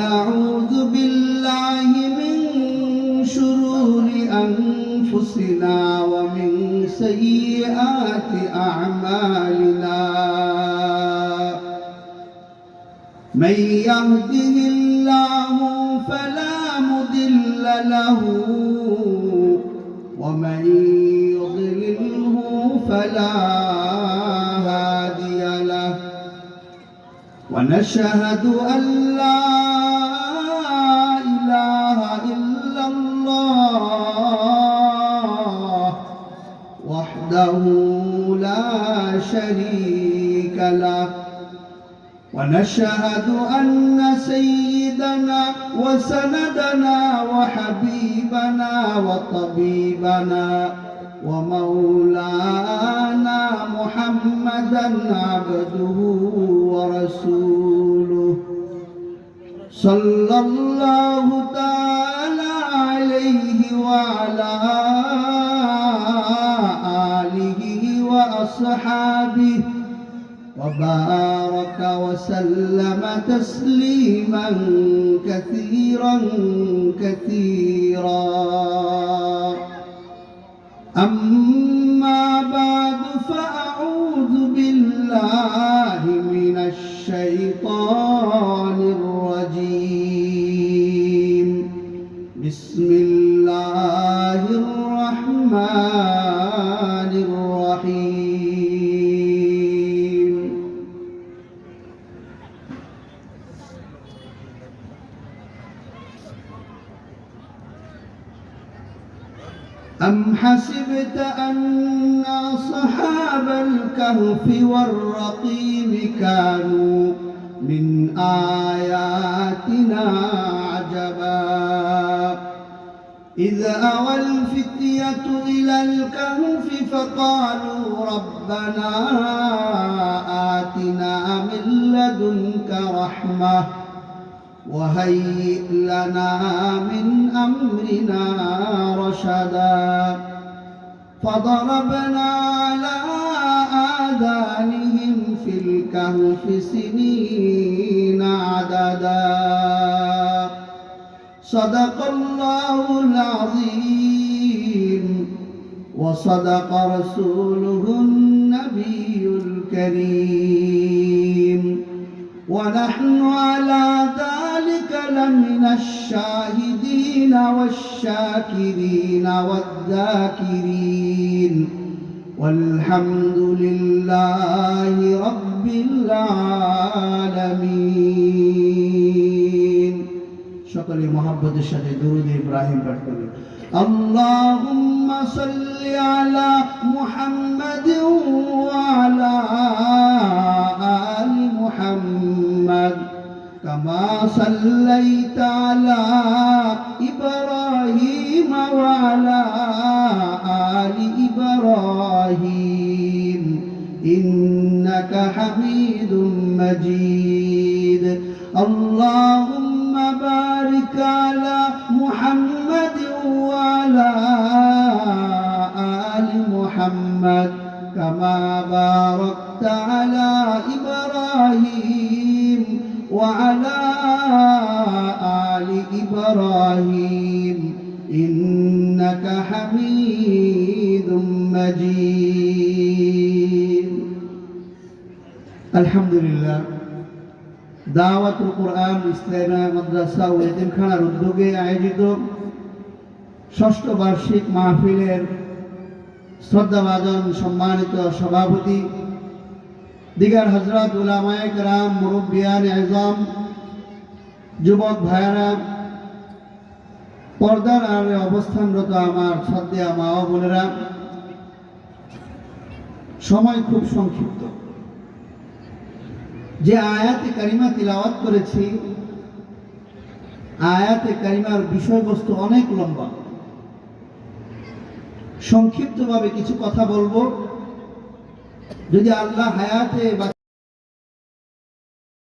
أعوذ بالله من شرور أنفسنا ومن سيئات أعمالنا من يهده الله فلا مضل له ومن يضلله فلا هادي له ونشهد أن لا إله إلا الله وحده لا شريك له ونشهد أن سيدنا وسندنا وحبيبنا وطبيبنا ومولانا محمدا عبده ورسوله صلى الله تعالى عليه وعلى آله وأصحابه وبارك وسلم تسليما كثيرا كثيرا أما بعد فأعوذ بالله من الشيطان الرجيم بسم الله الرحمن الرحيم أم حسبت أن أصحاب الكهف والرقيم كانوا من آياتنا عجبا إذ أوى الفتية إلى الكهف فقالوا ربنا آتنا من لدنك رحمة وهيئ لنا من أمرنا رشدا فضربنا على آذانهم في الكهف سنين عددا صدق الله العظيم وصدق رسوله النبي الكريم ونحن على ذلك لمن الشاهدين والشاكرين والذاكرين والحمد لله رب العالمين شكرا محبة الشهد درود إبراهيم بركوي اللهم صل على محمد وعلى آل محمد كما صليت على إبراهيم وعلى آل إبراهيم إنك حميد مجيد اللهم بارك على محمد وعلى آل محمد كما باركت على إبراهيم وعلى آل إبراهيم إنك حميد مجيد الحمد لله দাওয়াতুল কোরআন ইসলামিয়া মাদ্রাসা ও এতিমখানার উদ্যোগে আয়োজিত ষষ্ঠ বার্ষিক মাহফিলের শ্রদ্ধাভাজন সম্মানিত সভাপতি দিগার হযরত উলামায়ে কেরাম মুরব্বিয়ান আযম যুবক ভাইয়েরা পর্দার আড়ালে অবস্থানরত আমার শ্রদ্ধেয় মা ও বোনেরা সময় খুব সংক্ষিপ্ত যে আয়াতে কারিমা তিলাওয়াত করেছি আয়াতে কারিমার বিষয়বস্তু অনেক লম্বা সংক্ষিপ্তভাবে কিছু কথা বলবো যদি আল্লাহ হায়াতে